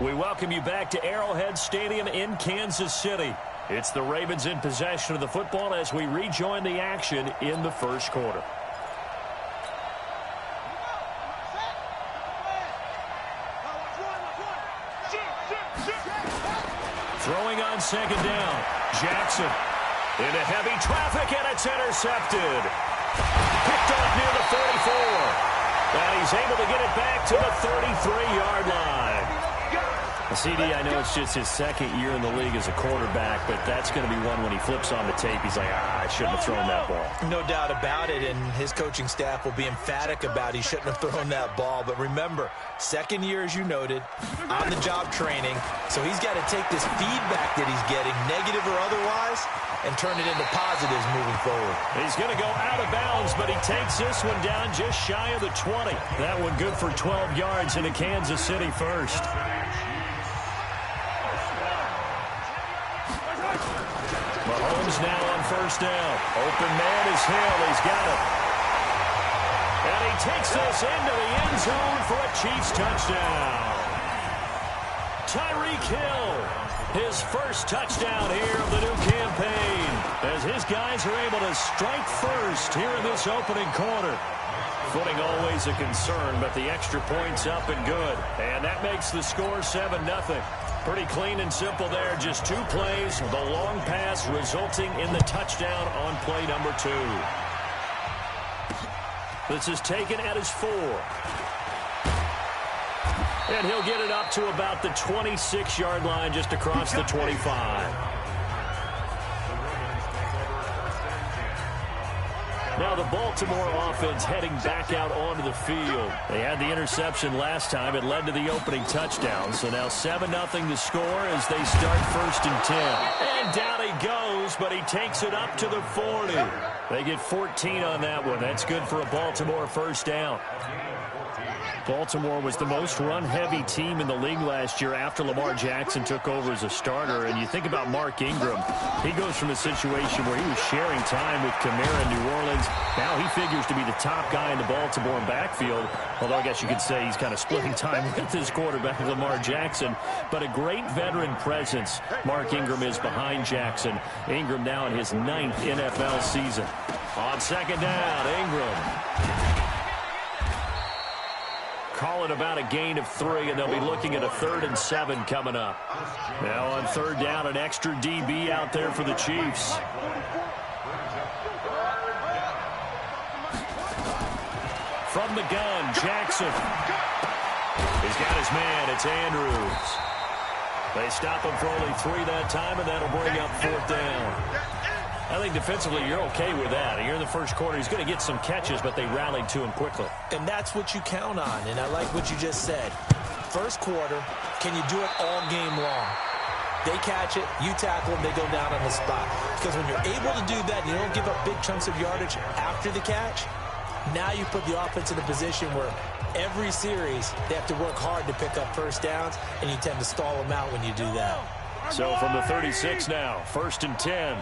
We welcome you back to Arrowhead Stadium in Kansas City. It's the Ravens in possession of the football as we rejoin the action in the first quarter. Throwing on second down. Jackson into heavy traffic, and it's intercepted. Picked off near the 44. And he's able to get it back to the 33-yard line. CD, I know it's just his second year in the league as a quarterback, but that's going to be one when he flips on the tape. He's like, I shouldn't have thrown that ball. No doubt about it, and his coaching staff will be emphatic about he shouldn't have thrown that ball. But remember, second year, as you noted, on-the-job training, so he's got to take this feedback that he's getting, negative or otherwise, and turn it into positives moving forward. He's going to go out of bounds, but he takes this one down just shy of the 20. That one good for 12 yards into Kansas City first. Mahomes now on first down. Open man is Hill. He's got it. And he takes this into the end zone for a Chiefs touchdown. Tyreek Hill, his first touchdown here of the new campaign, as his guys are able to strike first here in this opening quarter. Footing always a concern, but the extra point's up and good. And that makes the score 7-0. Pretty clean and simple there. Just two plays. The long pass resulting in the touchdown on play number 2. This is taken at his 4. And he'll get it up to about the 26-yard line, just across the 25. Now the Baltimore offense heading back out onto the field. They had the interception last time. It led to the opening touchdown. So now 7-0 the score as they start first and 10. And down he goes, but he takes it up to the 40. They get 14 on that one. That's good for a Baltimore first down. Baltimore was the most run-heavy team in the league last year after Lamar Jackson took over as a starter. And you think about Mark Ingram. He goes from a situation where he was sharing time with Kamara in New Orleans. Now he figures to be the top guy in the Baltimore backfield. Although I guess you could say he's kind of splitting time with his quarterback, Lamar Jackson. But a great veteran presence Mark Ingram is behind Jackson. Ingram now in his 9th NFL season. On second down, Ingram. Calling about a gain of 3, and they'll be looking at a 3rd and 7 coming up. Now on third down, an extra DB out there for the Chiefs. From the gun, Jackson. He's got his man. It's Andrews. They stop him for only 3 that time, and that'll bring up 4th down. I think defensively you're okay with that. Here in the first quarter, he's going to get some catches, but they rallied to him quickly. And that's what you count on, and I like what you just said. First quarter, can you do it all game long? They catch it, you tackle them, they go down on the spot. Because when you're able to do that and you don't give up big chunks of yardage after the catch, now you put the offense in a position where every series they have to work hard to pick up first downs, and you tend to stall them out when you do that. So from the 36 now, 1st and 10.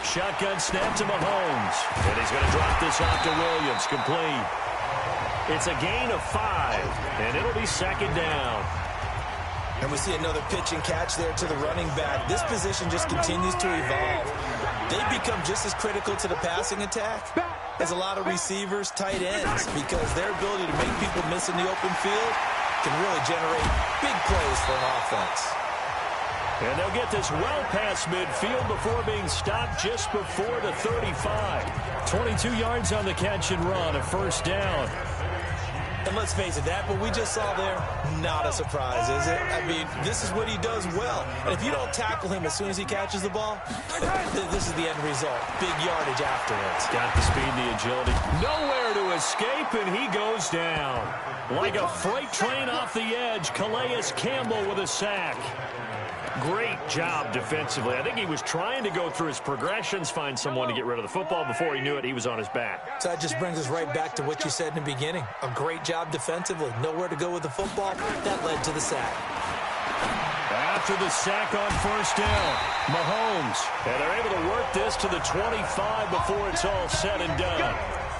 Shotgun snap to Mahomes. And he's going to drop this off to Williams. Complete. It's a gain of 5. And it'll be second down. And we see another pitch and catch there to the running back. This position just continues to evolve. They become just as critical to the passing attack as a lot of receivers, tight ends, because their ability to make people miss in the open field can really generate big plays for an offense. And they'll get this well past midfield before being stopped just before the 35. 22 yards on the catch and run, a first down. And let's face it, that what we just saw there, not a surprise, is it? I mean, this is what he does well. And if you don't tackle him as soon as he catches the ball, this is the end result. Big yardage afterwards. Got the speed, the agility. Nowhere to escape, and he goes down. Like a freight train off the edge, Calais Campbell with a sack. Great job defensively. I think he was trying to go through his progressions, find someone to get rid of the football. Before he knew it, he was on his back. So that just brings us right back to what you said in the beginning. A great job defensively. Nowhere to go with the football. That led to the sack. After the sack on first down, Mahomes. And they're able to work this to the 25 before it's all said and done.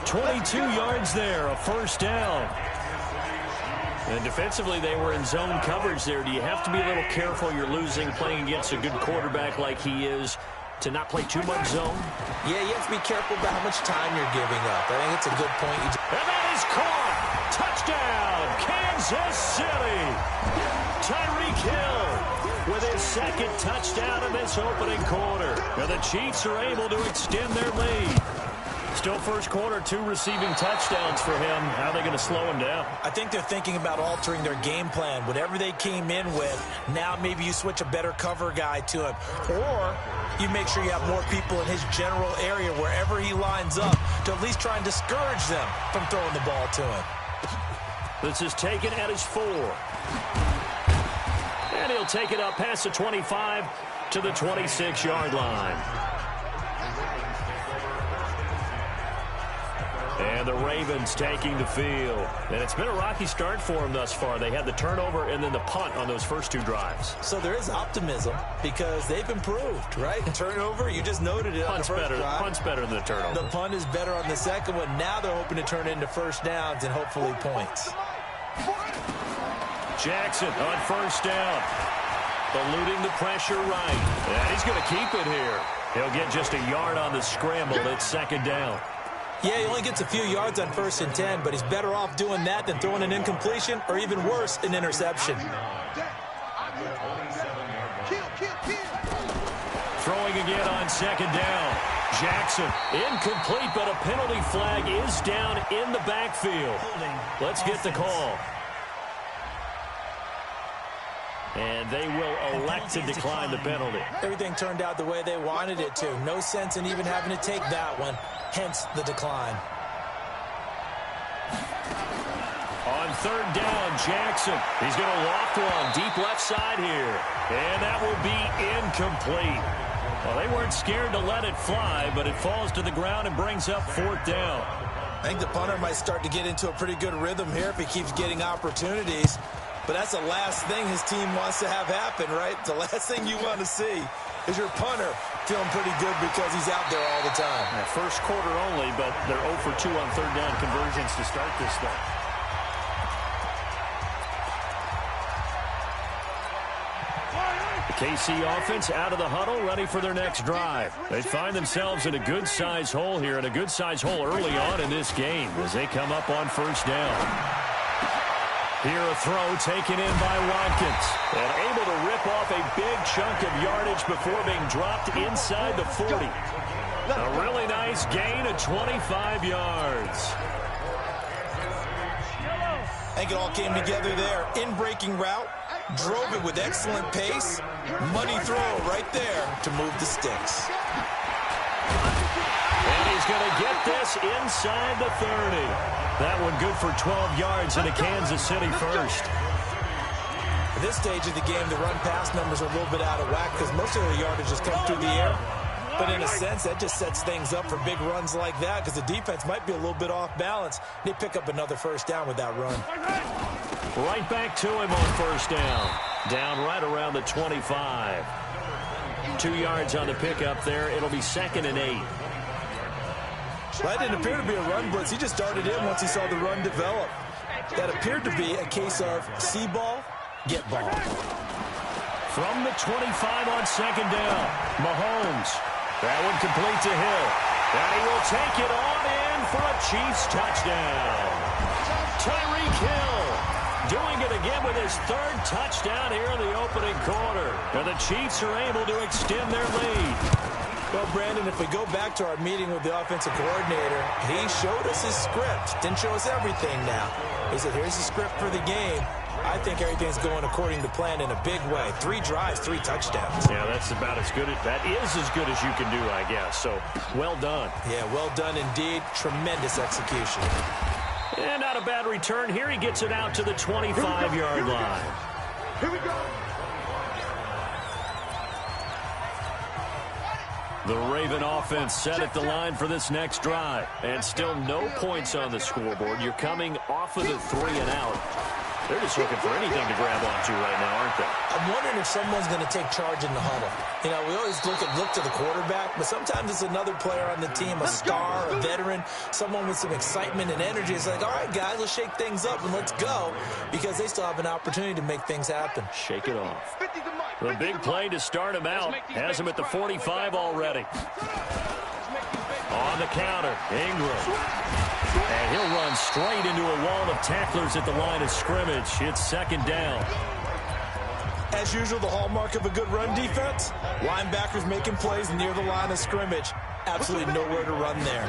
22 yards there, a first down. And defensively, they were in zone coverage there. Do you have to be a little careful? You're losing, playing against a good quarterback like he is, to not play too much zone? Yeah, you have to be careful about how much time you're giving up. I think it's a good point. And that is caught. Touchdown, Kansas City. Tyreek Hill with his second touchdown in this opening quarter. And the Chiefs are able to extend their lead. Still first quarter, 2 receiving touchdowns for him. How are they going to slow him down? I think they're thinking about altering their game plan. Whatever they came in with, now maybe you switch a better cover guy to him. Or you make sure you have more people in his general area wherever he lines up to at least try and discourage them from throwing the ball to him. This is taken at his 4. And he'll take it up past the 25 to the 26-yard line. And the Ravens taking the field. And it's been a rocky start for them thus far. They had the turnover and then the punt on those first 2 drives. So there is optimism because they've improved, right? Turnover, you just noted it on the first drive. Punt's better than the turnover. The punt is better on the second one. Now they're hoping to turn it into first downs and hopefully points. Jackson on first down. Eluding the pressure right. And he's going to keep it here. He'll get just a yard on the scramble. It's second down. Yeah, he only gets a few yards on 1st and 10, but he's better off doing that than throwing an incompletion or even worse, an interception. Throwing again on second down. Jackson incomplete, but a penalty flag is down in the backfield. Let's get the call. And they will elect to decline the penalty. Everything turned out the way they wanted it to. No sense in even having to take that one, hence the decline. On third down, Jackson. He's going to loft one deep left side here. And that will be incomplete. Well, they weren't scared to let it fly, but it falls to the ground and brings up 4th down. I think the punter might start to get into a pretty good rhythm here if he keeps getting opportunities. But that's the last thing his team wants to have happen, right? The last thing you want to see is your punter feeling pretty good because he's out there all the time. First quarter only, but they're 0 for 2 on third down conversions to start this thing. The KC offense out of the huddle, ready for their next drive. They find themselves in a good-sized hole here, and a good-sized hole early on in this game as they come up on first down. Here a throw taken in by Watkins. And able to rip off a big chunk of yardage before being dropped inside the 40. A really nice gain of 25 yards. I think it all came together there. In-breaking route, drove it with excellent pace. Money throw right there to move the sticks. And he's going to get this inside the 30. That one good for 12 yards in a Kansas City first. At this stage of the game, the run-pass numbers are a little bit out of whack because most of the yardage has come through the air. But in a sense, that just sets things up for big runs like that because the defense might be a little bit off balance. They pick up another first down with that run. Right back to him on first down. Down right around the 25. 2 yards on the pickup there. It'll be 2nd and 8. That didn't appear to be a run blitz. He just started in once he saw the run develop. That appeared to be a case of see ball, get ball. From the 25 on second down, Mahomes. That one complete to Hill. And he will take it on in for a Chiefs touchdown. Tyreek Hill doing it again with his 3rd touchdown here in the opening quarter. And the Chiefs are able to extend their lead. Well, Brandon, if we go back to our meeting with the offensive coordinator, he showed us his script. Didn't show us everything now. He said, here's the script for the game. I think everything's going according to plan in a big way. 3 drives, 3 touchdowns. Yeah, that's about as good. That is as good as you can do, I guess. So, well done. Yeah, well done indeed. Tremendous execution. And not a bad return. Here he gets it out to the 25-yard line. Here we go. The Raven offense set at the line for this next drive. And still no points on the scoreboard. You're coming off of the 3 and out. They're just looking for anything to grab onto right now, aren't they? I'm wondering if someone's going to take charge in the huddle. You know, we always look to the quarterback, but sometimes it's another player on the team, a star, a veteran, someone with some excitement and energy. It's like, all right, guys, let's shake things up and let's go, because they still have an opportunity to make things happen. Shake it off. The big play to start him out has him at the 45 already. On the counter, Ingram. And he'll run straight into a wall of tacklers at the line of scrimmage. It's second down. As usual, the hallmark of a good run defense, linebackers making plays near the line of scrimmage. Absolutely nowhere to run there.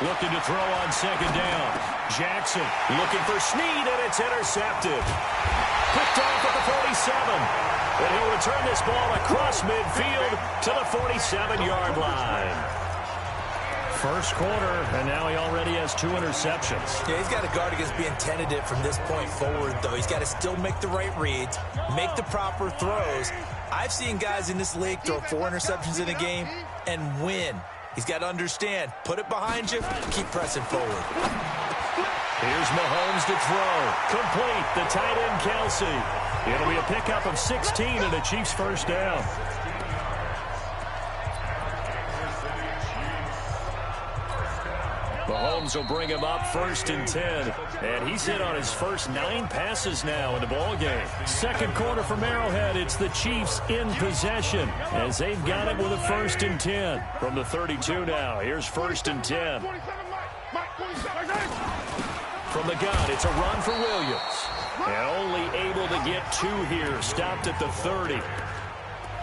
Looking to throw on second down. Jackson looking for Snead, and it's intercepted. Picked off at the 47. And he'll return this ball across midfield to the 47-yard line. First quarter, and now he already has 2 interceptions. Yeah, he's got to guard against being tentative from this point forward, though. He's got to still make the right reads, make the proper throws. I've seen guys in this league throw 4 interceptions in a game and win. He's got to understand, put it behind you, keep pressing forward. Here's Mahomes to throw. Complete, the tight end, Kelsey. It'll be a pickup of 16 and a Chiefs first down. Mahomes will bring him up 1st and 10. And he's hit on his first 9 passes now in the ball game. Second quarter from Arrowhead. It's the Chiefs in possession as they've got it with a 1st and 10. From the 32 now, here's 1st and 10. From the gun, it's a run for Williams. And only able to get 2 here. Stopped at the 30.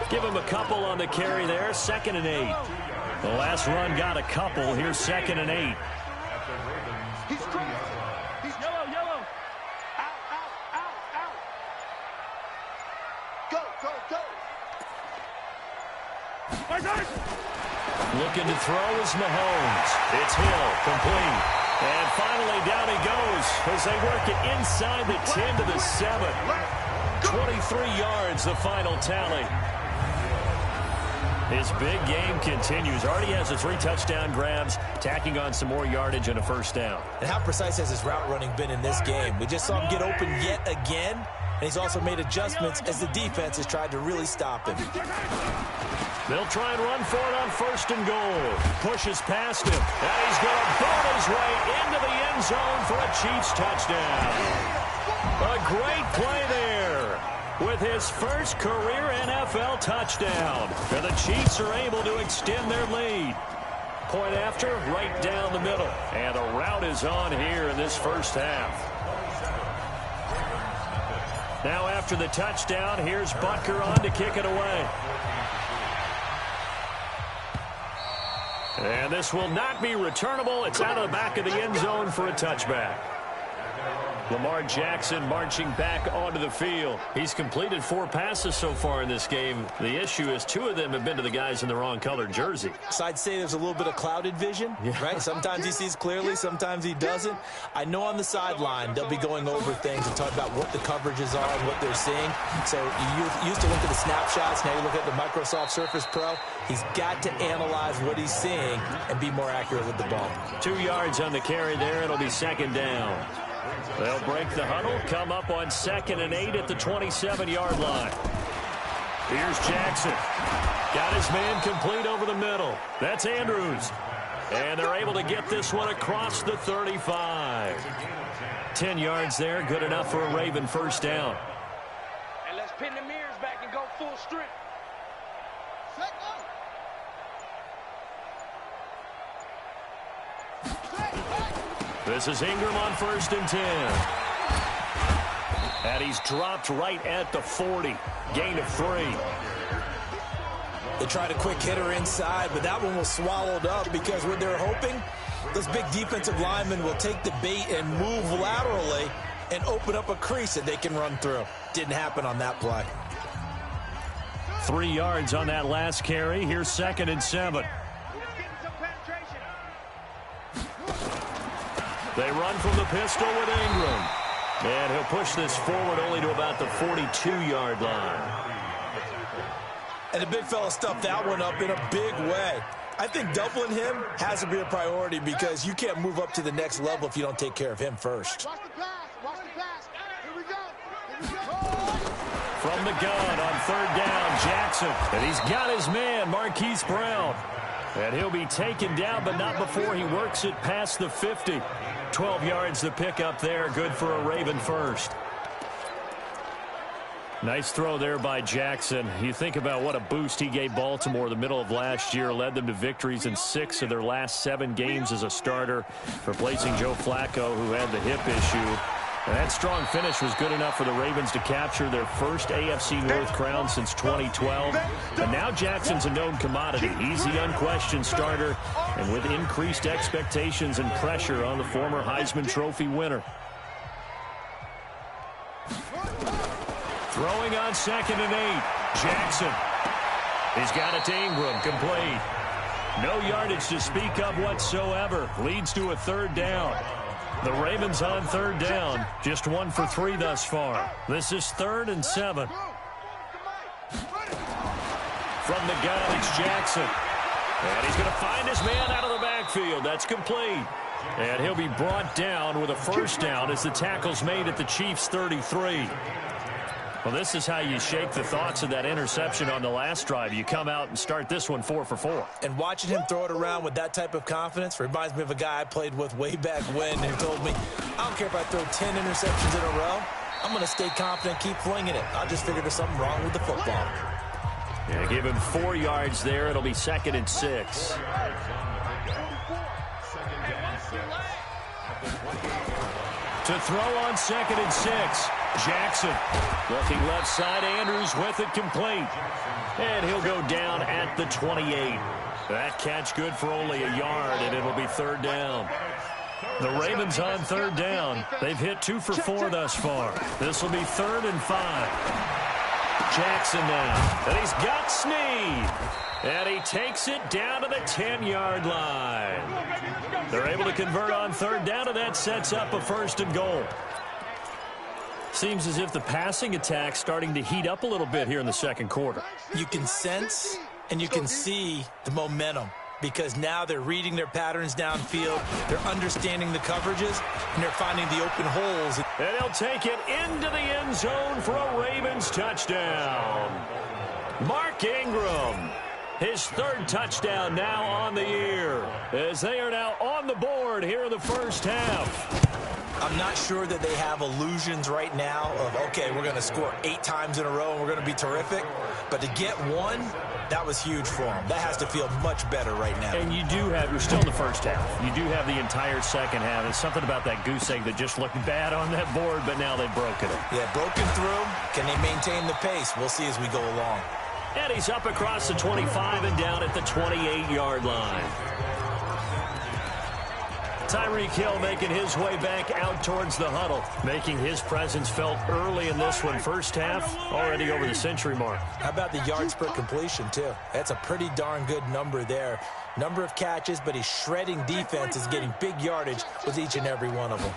Give him a couple on the carry there. 2nd and 8. The last run got a couple. Here's 2nd and 8. He's crazy. He's yellow. Out. Go. Looking to throw is Mahomes. It's Hill, complete. And finally down he goes as they work it inside the 10 to the 7. 23 yards, the final tally. His big game continues. Already has the 3 touchdown grabs, tacking on some more yardage and a first down. And how precise has his route running been in this game? We just saw him get open yet again, and he's also made adjustments as the defense has tried to really stop him. They'll try and run for it on 1st and goal. Pushes past him, and he's going to ball his way into the end zone for a Chiefs touchdown. A great play there with his first career NFL touchdown. And the Chiefs are able to extend their lead. Point after, right down the middle. And the route is on here in this first half. Now after the touchdown, here's Butker on to kick it away. And this will not be returnable. It's out of the back of the end zone for a touchback. Lamar Jackson marching back onto the field. He's completed 4 passes so far in this game. The issue is 2 of them have been to the guys in the wrong colored jersey. So I'd say there's a little bit of clouded vision, right? Sometimes he sees clearly, sometimes he doesn't. I know on the sideline they'll be going over things and talk about what the coverages are and what they're seeing. So you used to look at the snapshots, now you look at the Microsoft Surface Pro. He's got to analyze what he's seeing and be more accurate with the ball. 2 yards on the carry there. It'll be 2nd down. They'll break the huddle, come up on 2nd and 8 at the 27-yard line. Here's Jackson. Got his man complete over the middle. That's Andrews. And they're able to get this one across the 35. 10 yards there, good enough for a Raven first down. And let's pin the mirrors back and go full strength. This is Ingram on 1st and 10. And he's dropped right at the 40. Gain of 3. They tried a quick hitter inside, but that one was swallowed up because what they're hoping, those big defensive linemen will take the bait and move laterally and open up a crease that they can run through. Didn't happen on that play. 3 yards on that last carry. Here's 2nd and 7. They run from the pistol with Ingram. And he'll push this forward only to about the 42-yard line. And the big fella stuffed that one up in a big way. I think doubling him has to be a priority because you can't move up to the next level if you don't take care of him first. Watch the pass. Watch the pass. Here we go. Here we go. From the gun on third down, Jackson. And he's got his man, Marquise Brown. And he'll be taken down, but not before he works it past the 50. 12 yards to pick up there. Good for a Raven first. Nice throw there by Jackson. You think about what a boost he gave Baltimore the middle of last year, led them to victories in 6 of their last 7 games as a starter, replacing Joe Flacco, who had the hip issue. And that strong finish was good enough for the Ravens to capture their first AFC North crown since 2012. And now Jackson's a known commodity. He's the unquestioned starter, and with increased expectations and pressure on the former Heisman Trophy winner. Throwing on 2nd and 8. Jackson. He's got it to Ingram. Complete. No yardage to speak of whatsoever. Leads to a 3rd down. The Ravens on 3rd down. Just 1 for 3 thus far. This is 3rd and 7. From the gun, it's Jackson. And he's going to find his man out of the backfield. That's complete. And he'll be brought down with a 1st down as the tackle's made at the Chiefs' 33. Well, this is how you shake the thoughts of that interception on the last drive. You come out and start this one 4 for 4. And watching him throw it around with that type of confidence reminds me of a guy I played with way back when who told me, I don't care if I throw 10 interceptions in a row. I'm going to stay confident, keep flinging it. I just figured there's something wrong with the football. Yeah, give him 4 yards there. It'll be 2nd and 6. To throw on 2nd and 6. Jackson looking left side. Andrews with it, complete. And he'll go down at the 28. That catch good for only a yard, and it'll be 3rd down. The Ravens on 3rd down. They've hit 2 for 4 thus far. This will be 3rd and 5. Jackson now. And he's got Snead. And he takes it down to the 10-yard line. They're able to convert on 3rd down, and that sets up a 1st and goal. Seems as if the passing attack's starting to heat up a little bit here in the 2nd quarter. You can sense and you can see the momentum because now they're reading their patterns downfield, they're understanding the coverages, and they're finding the open holes. And he'll take it into the end zone for a Ravens touchdown. Mark Ingram, his 3rd touchdown now on the year, as they are now on the board here in the 1st half. I'm not sure that they have illusions right now of, okay, we're going to score 8 times in a row and we're going to be terrific. But to get 1, that was huge for them. That has to feel much better right now. And you do have, you're still in the 1st half. You do have the entire 2nd half. There's something about that goose egg that just looked bad on that board, but now they've broken it. Yeah, broken through. Can they maintain the pace? We'll see as we go along. And he's up across the 25 and down at the 28-yard line. Tyreek Hill making his way back out towards the huddle, making his presence felt early in this one. 1st half, already over the century mark. How about the yards per completion, too? That's a pretty darn good number there. Number of catches, but he's shredding defense, is getting big yardage with each and every one of them.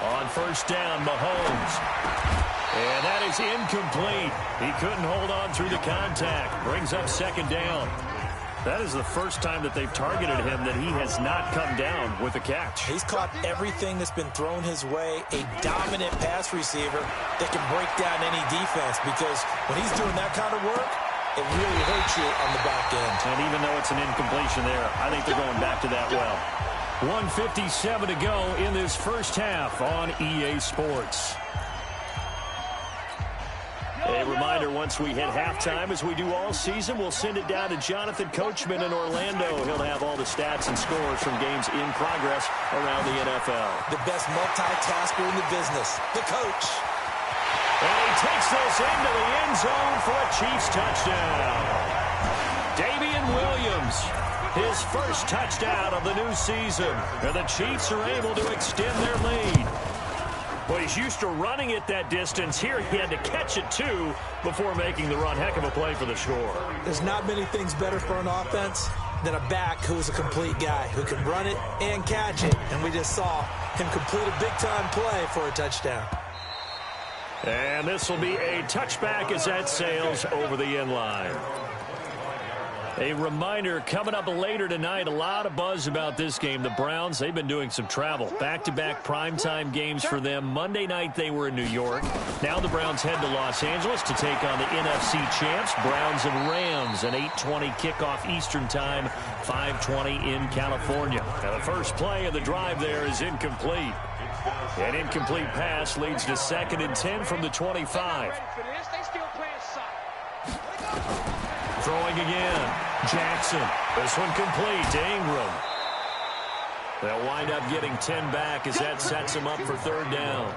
On 1st down, Mahomes. And that is incomplete. He couldn't hold on through the contact. Brings up 2nd down. That is the first time that they've targeted him that he has not come down with a catch. He's caught everything that's been thrown his way. A dominant pass receiver that can break down any defense because when he's doing that kind of work, it really hurts you on the back end. And even though it's an incompletion there, I think they're going back to that well. 1:57 to go in this 1st half on EA Sports. A reminder, once we hit halftime, as we do all season, we'll send it down to Jonathan Coachman in Orlando. He'll have all the stats and scores from games in progress around the NFL. The best multitasker in the business, the coach. And he takes this into the end zone for a Chiefs touchdown. Damian Williams, his 1st touchdown of the new season. And the Chiefs are able to extend their lead. Well, he's used to running it that distance. Here he had to catch it, too, before making the run. Heck of a play for the score. There's not many things better for an offense than a back who's a complete guy, who can run it and catch it. And we just saw him complete a big-time play for a touchdown. And this will be a touchback as that sails over the end line. A reminder, coming up later tonight, a lot of buzz about this game. The Browns, they've been doing some travel. Back-to-back primetime games for them. Monday night they were in New York. Now the Browns head to Los Angeles to take on the NFC champs, Browns and Rams. An 8:20 kickoff Eastern time, 5:20 in California. Now the first play of the drive there is incomplete. An incomplete pass leads to 2nd and 10 from the 25. Throwing again. Jackson. This one complete to Ingram. They'll wind up getting 10 back as that sets them up for 3rd down.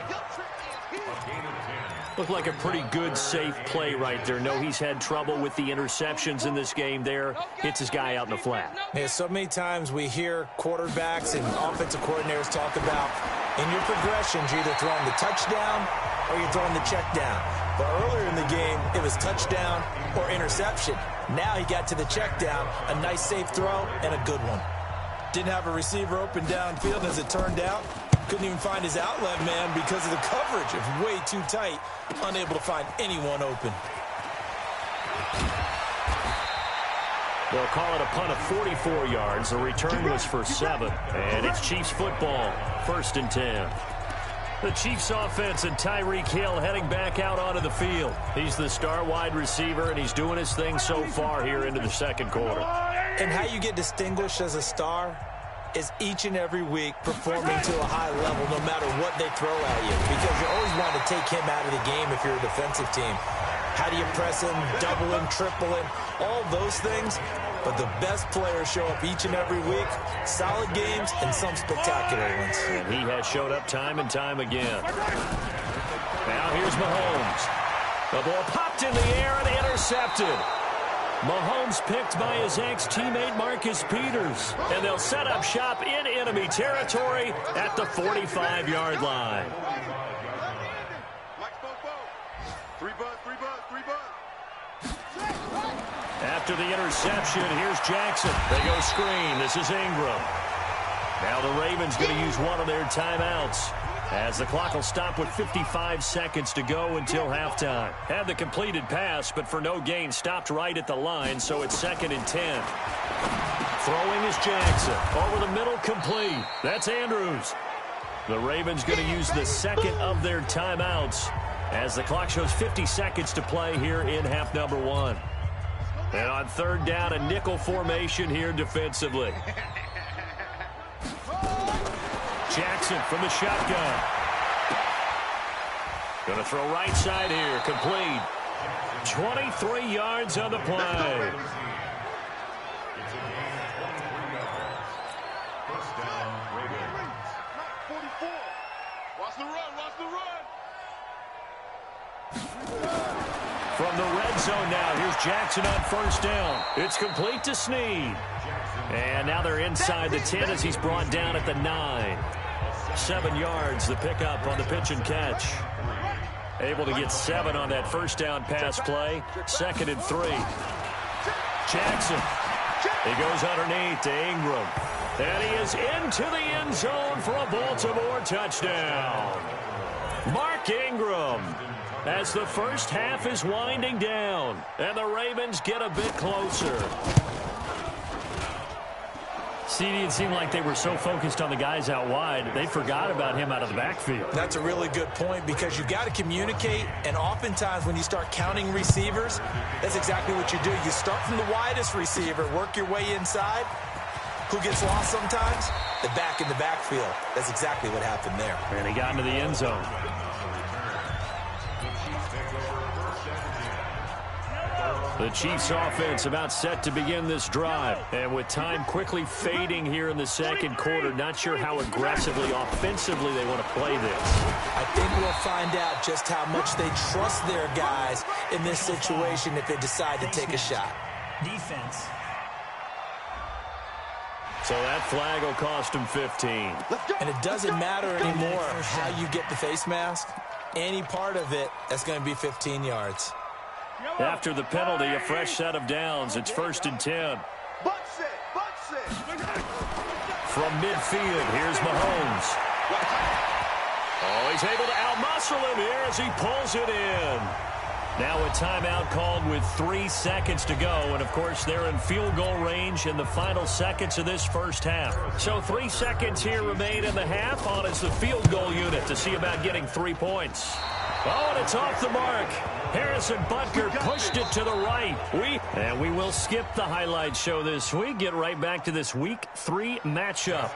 Looked like a pretty good, safe play right there. No, he's had trouble with the interceptions in this game there. Hits his guy out in the flat. Yeah, so many times we hear quarterbacks and offensive coordinators talk about in your progressions, you're either throwing the touchdown or you're throwing the check down. But earlier in the game, it was touchdown or interception. Now he got to the check down, a nice safe throw, and a good one. Didn't have a receiver open downfield as it turned out. Couldn't even find his outlet man because of the coverage. It was way too tight. Unable to find anyone open. They'll call it a punt of 44 yards. The return was for 7. And it's Chiefs football, 1st and 10. The Chiefs offense and Tyreek Hill heading back out onto the field. He's the star wide receiver, and he's doing his thing so far here into the 2nd quarter. And how you get distinguished as a star is each and every week performing to a high level no matter what they throw at you, because you always want to take him out of the game if you're a defensive team. How do you press him, double him, triple him, all those things? But the best players show up each and every week. Solid games and some spectacular ones. And he has showed up time and time again. Now here's Mahomes. The ball popped in the air and intercepted. Mahomes picked by his ex-teammate Marcus Peters. And they'll set up shop in enemy territory at the 45-yard line. After the interception, here's Jackson. They go screen. This is Ingram. Now the Ravens going to use one of their timeouts, as the clock will stop with 55 seconds to go until halftime. Had the completed pass, but for no gain, stopped right at the line, so it's 2nd and 10. Throwing is Jackson. Over the middle, complete. That's Andrews. The Ravens going to use the 2nd of their timeouts, as the clock shows 50 seconds to play here in half number 1. And on 3rd down, a nickel formation here defensively. Jackson from the shotgun. Going to throw right side here. Complete. 23 yards on the play. Watch the run, watch the run. From the red zone now, here's Jackson on 1st down. It's complete to Snead. And now they're inside the 10 as he's brought down at the 9. 7 yards, the pickup on the pitch and catch. Able to get 7 on that 1st down pass play. 2nd and 3. Jackson. He goes underneath to Ingram. And he is into the end zone for a Baltimore touchdown. Mark Ingram, as the first half is winding down, and the Ravens get a bit closer. CD, it seemed like they were so focused on the guys out wide, they forgot about him out of the backfield. That's a really good point, because you got to communicate, and oftentimes when you start counting receivers, that's exactly what you do. You start from the widest receiver, work your way inside. Who gets lost sometimes? The back in the backfield. That's exactly what happened there. And he got into the end zone. The Chiefs offense about set to begin this drive. And with time quickly fading here in the 2nd quarter, not sure how aggressively, offensively they want to play this. I think we'll find out just how much they trust their guys in this situation if they decide to take a shot. Defense. So that flag will cost him 15. And it doesn't matter anymore how you get the face mask. Any part of it, that's going to be 15 yards. After the penalty, a fresh set of downs. It's 1st and 10. From midfield, here's Mahomes. Oh, he's able to outmuscle him here as he pulls it in. Now a timeout called with 3 seconds to go. And, of course, they're in field goal range in the final seconds of this first half. So 3 seconds here remain in the half. On is the field goal unit to see about getting 3 points. Oh, and it's off the mark. Harrison Butker pushed it to the right. And we will skip the highlight show this week. Get right back to this Week 3 matchup.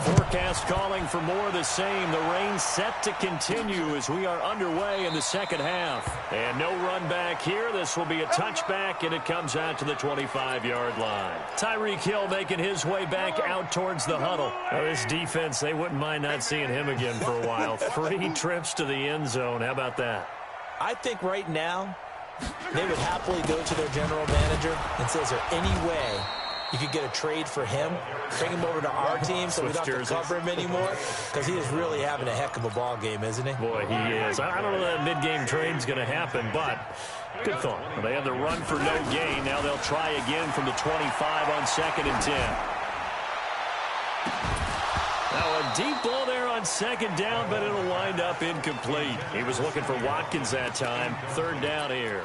Forecast calling for more of the same. The rain set to continue as we are underway in the second half. And no run back here. This will be a touchback, and it comes out to the 25-yard line. Tyreek Hill making his way back out towards the huddle. Well, this defense, they wouldn't mind not seeing him again for a while. 3 trips to the end zone. How about that? I think right now they would happily go to their general manager and say, is there any way you could get a trade for him, bring him over to our team so we don't have to cover him anymore? Because he is really having a heck of a ball game, isn't he? Boy, he is. I don't know that mid-game trade's going to happen, but good thought. They had the run for no gain. Now they'll try again from the 25 on 2nd and 10. Now a deep ball there on 2nd down, but it'll wind up incomplete. He was looking for Watkins that time. 3rd down here.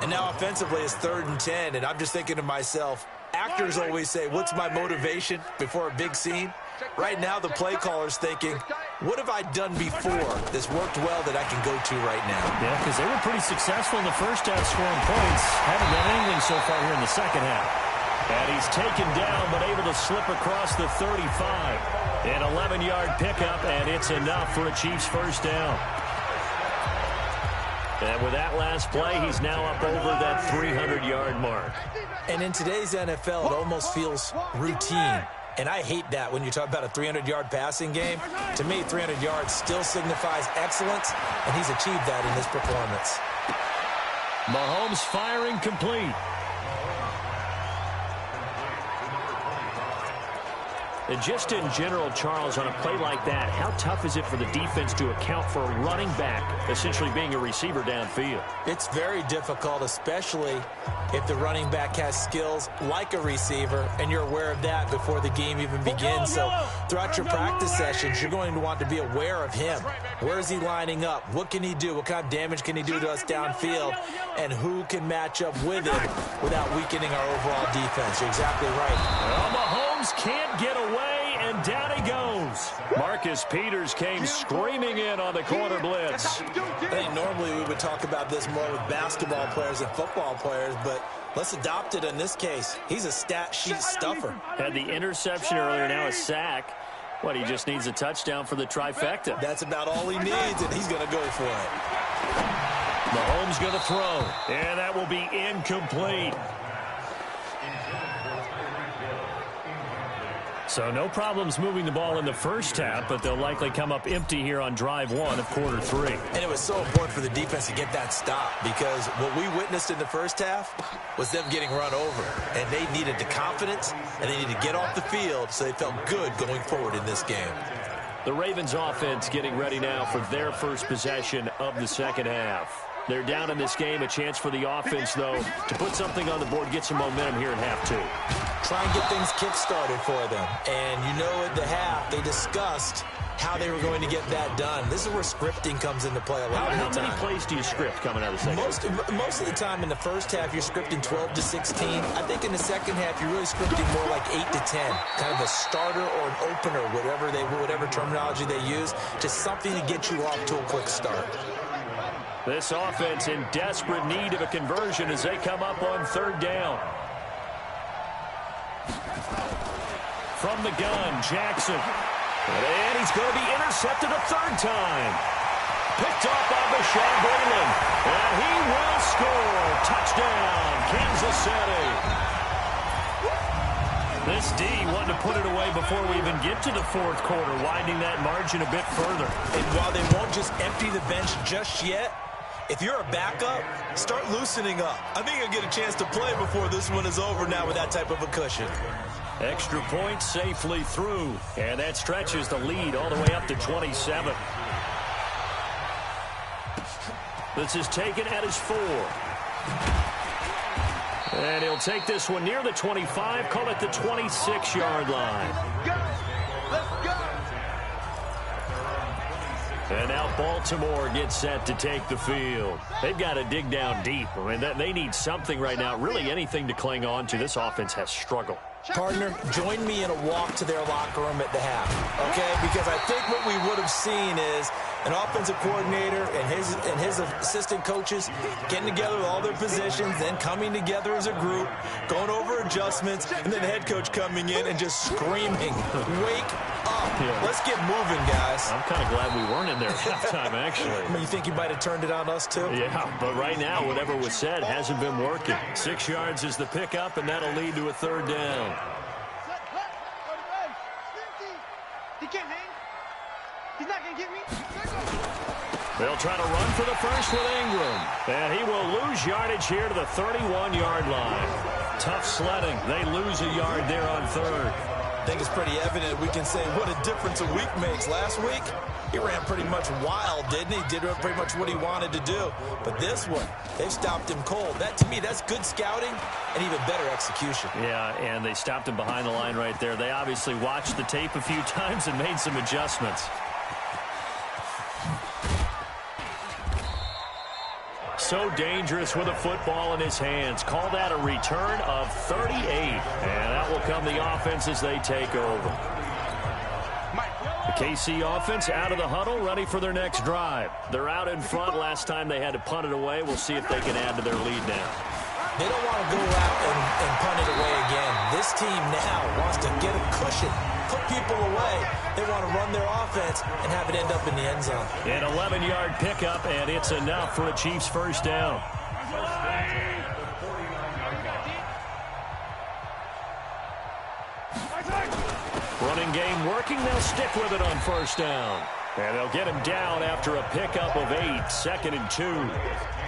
And now offensively it's 3rd and 10, and I'm just thinking to myself, actors always say, what's my motivation before a big scene? Right now the play caller's thinking, what have I done before that's worked well that I can go to right now? Yeah, because they were pretty successful in the first half scoring points. Haven't done anything so far here in the second half. And he's taken down but able to slip across the 35. An 11-yard pickup, and it's enough for a Chiefs first down. And with that last play, he's now up over that 300-yard mark. And in today's NFL, it almost feels routine. And I hate that when you talk about a 300-yard passing game. To me, 300 yards still signifies excellence, and he's achieved that in this performance. Mahomes firing complete. And just in general, Charles, on a play like that, how tough is it for the defense to account for a running back essentially being a receiver downfield? It's very difficult, especially if the running back has skills like a receiver, and you're aware of that before the game even begins. So throughout your practice sessions, you're going to want to be aware of him. Where is he lining up? What can he do? What kind of damage can he do to us downfield? And who can match up with him without weakening our overall defense? You're exactly right. Well, Mahomes can't get away, and down he goes. Marcus Peters came screaming in on the corner blitz. I think normally we would talk about this more with basketball players and football players, but let's adopt it in this case. He's a stat sheet stuffer. Had the interception earlier, now a sack. What, he just needs a touchdown for the trifecta. That's about all he needs, and he's going to go for it. Mahomes going to throw, and that will be incomplete. So no problems moving the ball in the first half, but they'll likely come up empty here on drive 1 of quarter 3. And it was so important for the defense to get that stop, because what we witnessed in the first half was them getting run over. And they needed the confidence, and they needed to get off the field so they felt good going forward in this game. The Ravens offense getting ready now for their first possession of the second half. They're down in this game. A chance for the offense, though, to put something on the board, get some momentum here in half 2. Try and get things kick-started for them. And you know at the half, they discussed how they were going to get that done. This is where scripting comes into play a lot of the time. How many plays do you script coming out of the second half? Most of the time in the first half, you're scripting 12 to 16. I think in the second half, you're really scripting more like 8 to 10. Kind of a starter or an opener, whatever terminology they use, just something to get you off to a quick start. This offense in desperate need of a conversion as they come up on 3rd down. From the gun, Jackson. And he's going to be intercepted a 3rd time. Picked off by Bashaud Breeland. And he will score. Touchdown, Kansas City. This D wanted to put it away before we even get to the 4th quarter, widening that margin a bit further. And while they won't just empty the bench just yet, if you're a backup, start loosening up. I think you'll get a chance to play before this one is over now with that type of a cushion. Extra point safely through. And that stretches the lead all the way up to 27. This is taken at his 4. And he'll take this one near the 25, call it the 26-yard line. Go! Let's go! And now Baltimore gets set to take the field. They've got to dig down deep. I mean, they need something right now, really anything to cling on to. This offense has struggled. Partner, join me in a walk to their locker room at the half, okay? Because I think what we would have seen is an offensive coordinator and his assistant coaches getting together with all their positions, then coming together as a group, going over adjustments, and then the head coach coming in and just screaming, "Wake up. Yeah. Let's get moving, guys." I'm kind of glad we weren't in there at halftime, actually. I mean, you think he might have turned it on us, too? Yeah, but right now, whatever was said hasn't been working. 6 yards is the pickup, and that'll lead to a third down. He can't hang. He's not going to get me. They'll try to run for the first with Ingram. And he will lose yardage here to the 31-yard line. Tough sledding. They lose a yard there on third. I think it's pretty evident we can say what a difference a week makes. Last week, he ran pretty much wild, didn't he? Did pretty much what he wanted to do. But this one, they've stopped him cold. That, to me, that's good scouting and even better execution. Yeah, and they stopped him behind the line right there. They obviously watched the tape a few times and made some adjustments. So dangerous with a football in his hands. Call that a return of 38. And that will come the offense as they take over. The KC offense out of the huddle, ready for their next drive. They're out in front. Last time they had to punt it away. We'll see if they can add to their lead now. They don't want to go out and punt it away again. This team now wants to get a cushion, put people away. They want to run their offense and have it end up in the end zone. An 11-yard pickup, and it's enough for a Chiefs first down. Running game working. They'll stick with it on first down. And they'll get him down after a pickup of 8, 2nd and 2.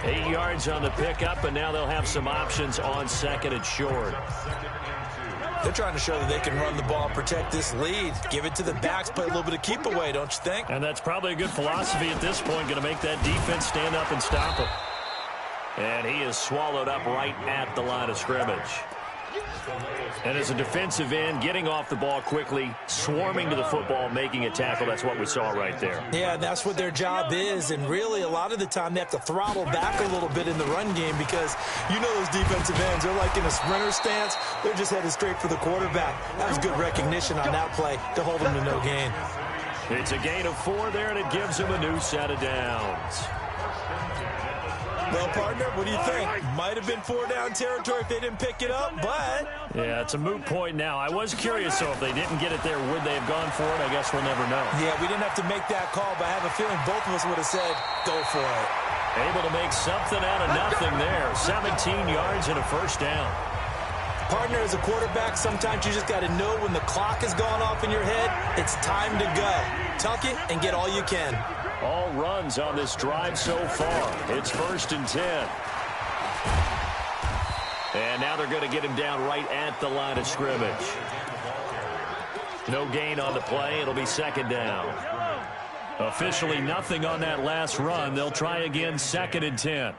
8 yards on the pickup, and now they'll have some options on 2nd and short. They're trying to show that they can run the ball, protect this lead, give it to the backs, play a little bit of keep away, don't you think? And that's probably a good philosophy at this point, going to make that defense stand up and stop him. And he is swallowed up right at the line of scrimmage. And as a defensive end, getting off the ball quickly, swarming to the football, making a tackle, that's what we saw right there. Yeah, that's what their job is, and really a lot of the time they have to throttle back a little bit in the run game because you know those defensive ends, they're like in a sprinter stance, they're just headed straight for the quarterback. That was good recognition on that play to hold them to no gain. It's a gain of 4 there, and it gives him a new set of downs. Well, partner, what do you think? Might have been 4-down territory if they didn't pick it up, but... Yeah, it's a moot point now. I was curious, so if they didn't get it there, would they have gone for it? I guess we'll never know. Yeah, we didn't have to make that call, but I have a feeling both of us would have said, go for it. Able to make something out of nothing there. 17 yards and a first down. Partner, as a quarterback, sometimes you just got to know when the clock has gone off in your head, it's time to go. Tuck it and get all you can. All runs on this drive so far. It's 1st and 10. And now they're going to get him down right at the line of scrimmage. No gain on the play. It'll be 2nd down. Officially nothing on that last run. They'll try again, 2nd and 10.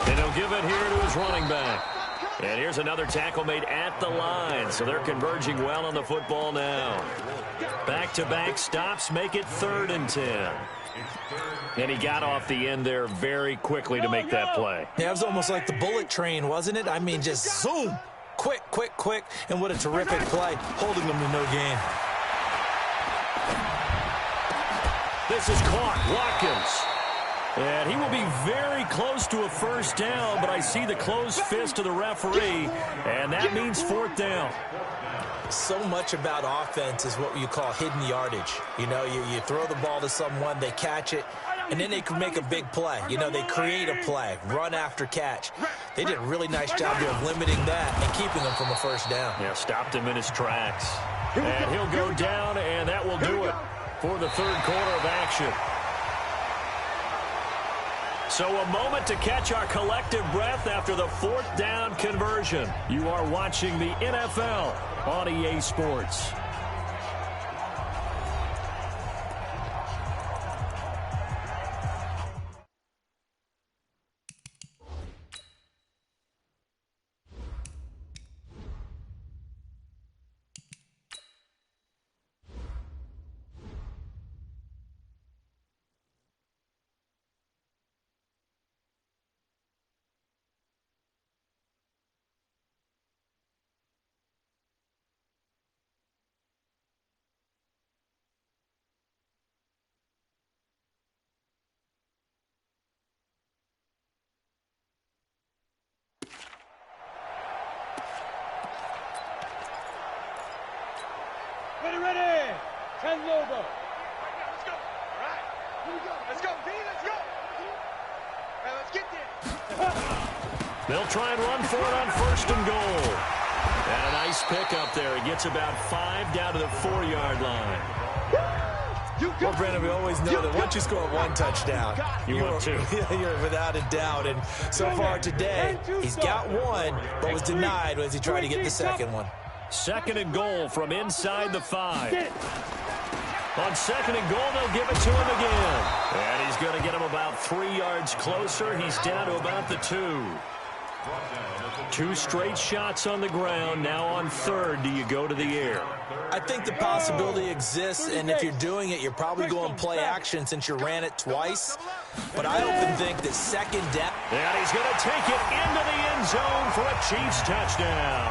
And he'll give it here to his running back. And here's another tackle made at the line. So they're converging well on the football now. Back-to-back stops make it 3rd and 10. And he got off the end there very quickly to make that play. Yeah, it was almost like the bullet train, wasn't it? I mean, just zoom. Quick, quick, quick. And what a terrific play, holding them to no gain. This is caught. Watkins. And he will be very close to a first down, but I see the closed fist of the referee, and that means 4th down. So much about offense is what you call hidden yardage. You know, you throw the ball to someone, they catch it, and then they can make a big play. You know, they create a play, run after catch. They did a really nice job of limiting that and keeping them from a first down. Yeah, stopped him in his tracks. And he'll go down, and that will do it for the 3rd quarter of action. So a moment to catch our collective breath after the 4th down conversion. You are watching the NFL on EA Sports. One logo. Let's go. All right. Here we go. Let's go, D. Let's go. All right, let's get there. They'll try and run for it on 1st and goal. And a nice pickup there. He gets about 5 down to the 4-yard line. Well, Brandon, we always know that once you score one touchdown, want two. You're without a doubt. And so far today, he's got one, but was denied as he tried to get the second one. 2nd and goal from inside the 5. On 2nd and goal, they'll give it to him again. And he's going to get him about 3 yards closer. He's down to about the 2. 2 straight shots on the ground. Now on 3rd, do you go to the air? I think the possibility exists, and if you're doing it, you're probably going play action since you ran it twice. But I often think that 2nd down. And he's going to take it into the end zone for a Chiefs touchdown.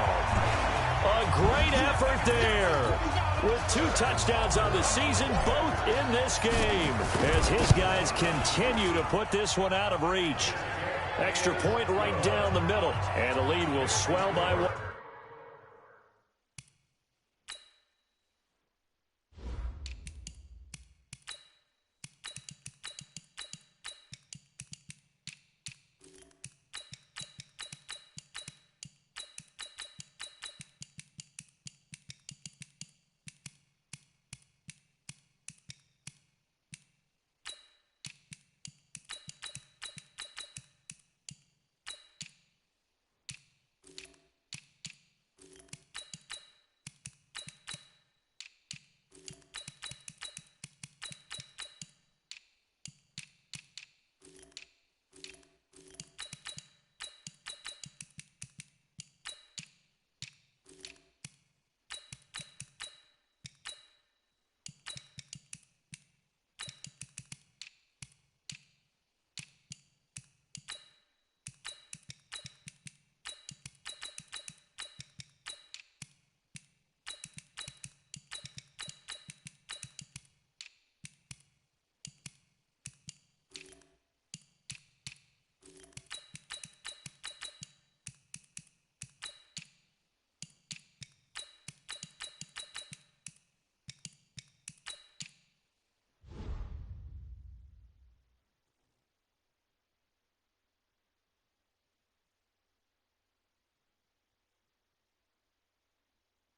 A great effort there. With 2 touchdowns on the season, both in this game, as his guys continue to put this one out of reach. Extra point right down the middle, and the lead will swell by 1.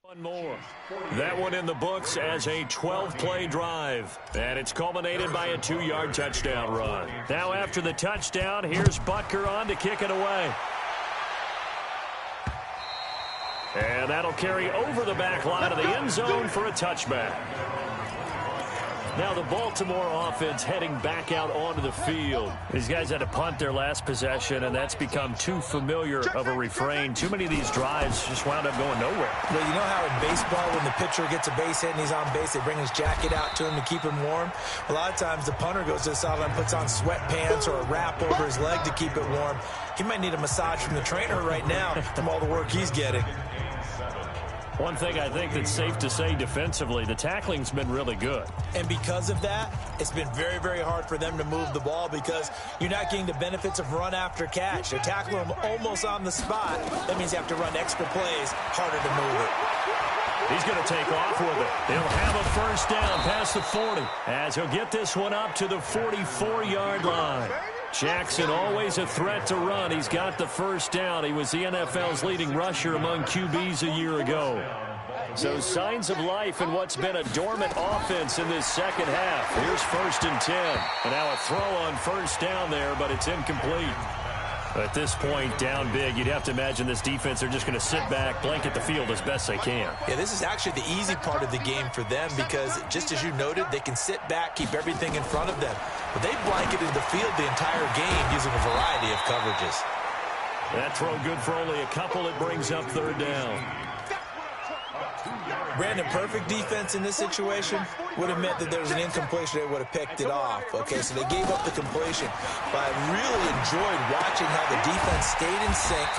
One more. That one in the books as a 12-play drive. And it's culminated by a 2-yard touchdown run. Now after the touchdown, here's Butker on to kick it away. And that'll carry over the back line of the end zone for a touchback. Now the Baltimore offense heading back out onto the field. These guys had to punt their last possession, and that's become too familiar of a refrain. Too many of these drives just wound up going nowhere. Well, you know how in baseball, when the pitcher gets a base hit and he's on base, they bring his jacket out to him to keep him warm? A lot of times the punter goes to the sideline, puts on sweatpants or a wrap over his leg to keep it warm. He might need a massage from the trainer right now from all the work he's getting. One thing I think that's safe to say defensively, the tackling's been really good. And because of that, it's been very, very hard for them to move the ball because you're not getting the benefits of run after catch. They're tackling them almost on the spot. That means you have to run extra plays, harder to move it. He's going to take off with it. He'll have a first down past the 40 as he'll get this one up to the 44-yard line. Jackson always a threat to run. He's got the first down. He was the NFL's leading rusher among QBs a year ago. So signs of life in what's been a dormant offense in this second half. Here's 1st and 10. And now a throw on first down there, but it's incomplete. At this point, down big, you'd have to imagine this defense, they're just going to sit back, blanket the field as best they can. Yeah, this is actually the easy part of the game for them because, just as you noted, they can sit back, keep everything in front of them. But they blanketed the field the entire game using a variety of coverages. That throw good for only a couple. It brings up 3rd down. Brandon, perfect defense in this situation would have meant that there was an incompletion. They would have picked it off. Okay, so they gave up the completion. But I really enjoyed watching how the defense stayed in sync,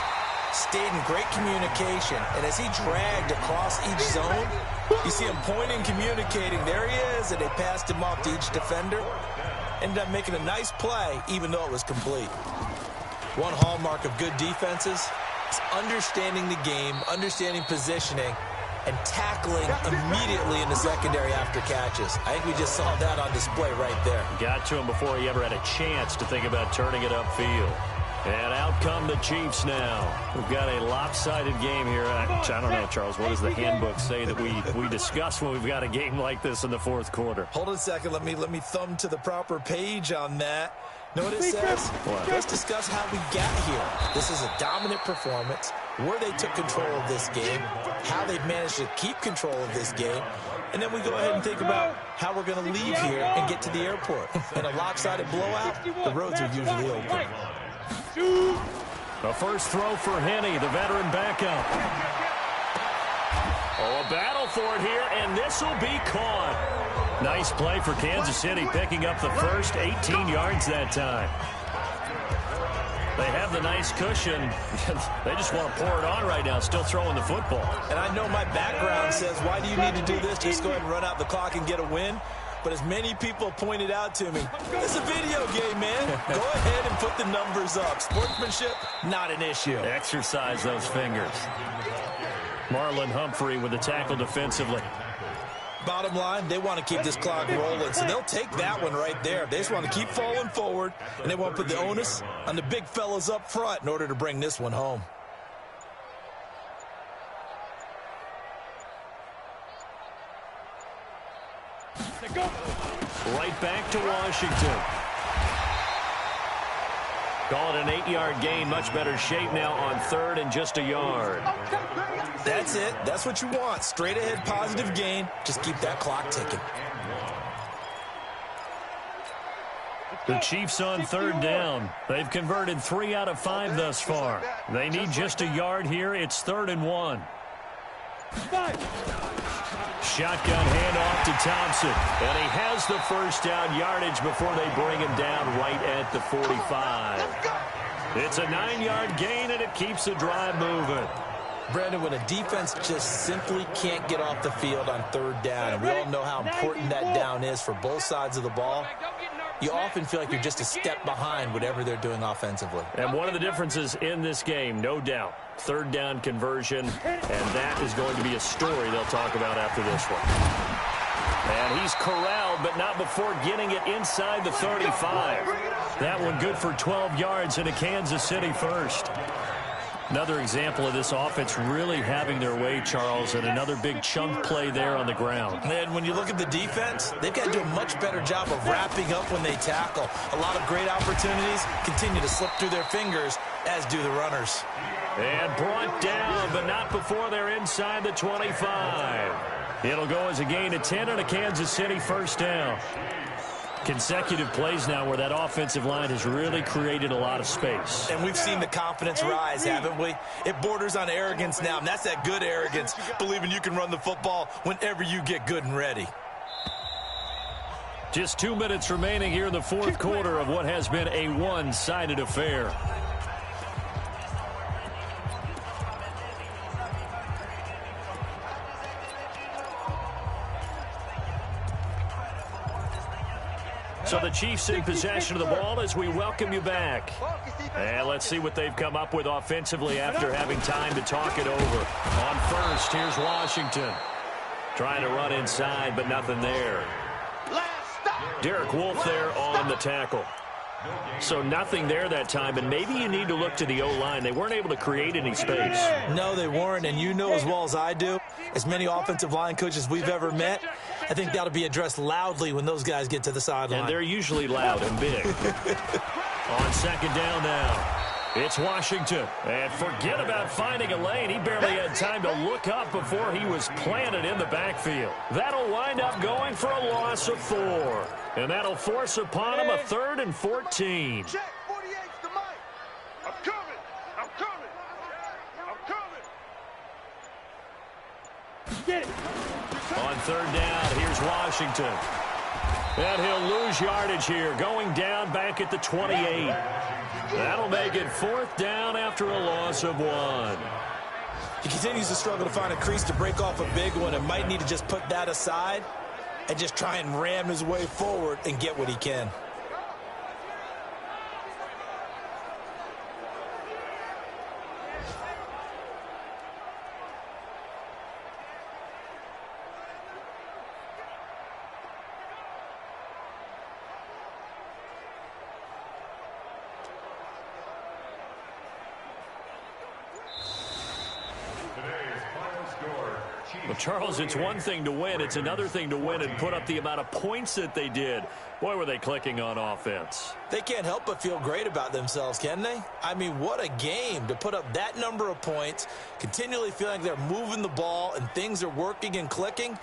stayed in great communication. And as he dragged across each zone, you see him pointing, communicating. There he is, and they passed him off to each defender. Ended up making a nice play, even though it was complete. One hallmark of good defenses is understanding the game, understanding positioning, and tackling immediately in the secondary after catches. I think we just saw that on display right there. Got to him before he ever had a chance to think about turning it upfield. And out come the Chiefs now. We've got a lopsided game here. I don't know, Charles, what does the handbook say that we discuss when we've got a game like this in the fourth quarter? Hold on a second. Let me thumb to the proper page on that. Know what it says? What? Let's discuss how we got here. This is a dominant performance, where they took control of this game, how they've managed to keep control of this game, and then we go ahead and think about how we're going to leave here and get to the airport. In a lopsided blowout, the roads are usually open. The first throw for Henne, the veteran backup. Oh, a battle for it here, and this will be caught. Nice play for Kansas City, picking up the first 18 yards that time. They have the nice cushion. They just want to pour it on right now, still throwing the football. And I know my background says, why do you need to do this? Just go ahead and run out the clock and get a win. But as many people pointed out to me, it's a video game, man. Go ahead and put the numbers up. Sportsmanship, not an issue. Exercise those fingers. Marlon Humphrey with the tackle defensively. Bottom line, they want to keep this clock rolling, so they'll take that one right there. They just want to keep falling forward, and they want to put the onus on the big fellas up front in order to bring this one home. Right back to Washington. Call it an 8-yard gain. Much better shape now on third and just a yard. That's it. That's what you want. Straight ahead positive gain. Just keep that clock ticking. The Chiefs on third down. They've converted 3 out of 5 thus far. They need just a yard here. It's 3rd and 1. Shotgun handoff to Thompson. And he has the first down yardage before they bring him down right at the 45. It's a 9-yard gain, and it keeps the drive moving. Brandon, when a defense just simply can't get off the field on third down, and we all know how important that down is for both sides of the ball, you often feel like you're just a step behind whatever they're doing offensively. And one of the differences in this game, no doubt, third down conversion, and that is going to be a story they'll talk about after this one. And he's corralled, but not before getting it inside the 35. That one good for 12 yards and a Kansas City first. Another example of this offense really having their way, Charles, and another big chunk play there on the ground. And when you look at the defense, they've got to do a much better job of wrapping up when they tackle. A lot of great opportunities continue to slip through their fingers, as do the runners. And brought down, but not before they're inside the 25. It'll go as a gain of 10 and a Kansas City first down. Consecutive plays now where that offensive line has really created a lot of space. And we've seen the confidence rise, haven't we? It borders on arrogance now, and that's that good arrogance, believing you can run the football whenever you get good and ready. Just 2 minutes remaining here in the fourth quarter of what has been a one-sided affair. So the Chiefs in possession of the ball as we welcome you back. And let's see what they've come up with offensively after having time to talk it over. On first, here's Washington. Trying to run inside, but nothing there. Derek Wolfe there on the tackle. So nothing there that time, and maybe you need to look to the O-line. They weren't able to create any space. No, they weren't, and you know as well as I do, as many offensive line coaches we've ever met, I think that'll be addressed loudly when those guys get to the sideline. And they're usually loud and big. On second down now, it's Washington. And forget about finding a lane. He barely had time to look up before he was planted in the backfield. That'll wind up going for a loss of 4. And that'll force upon him a 3rd and 14. Check, 48's the mic. I'm coming. I'm coming. I'm coming. Get it. On third down, here's Washington. And he'll lose yardage here, going down back at the 28. That'll make it 4th down after a loss of 1. He continues to struggle to find a crease to break off a big one and might need to just put that aside and just try and ram his way forward and get what he can. Well, Charles, it's one thing to win. It's another thing to win and put up the amount of points that they did. Boy, were they clicking on offense. They can't help but feel great about themselves, can they? I mean, what a game to put up that number of points, continually feeling like they're moving the ball and things are working and clicking.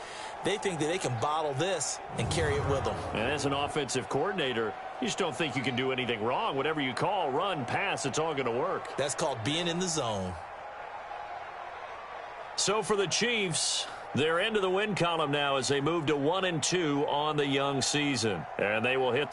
They think that they can bottle this and carry it with them. And as an offensive coordinator, you just don't think you can do anything wrong. Whatever you call, run, pass, it's all going to work. That's called being in the zone. So for the Chiefs, they're into the win column now as they move to 1-2 on the young season. And they will hit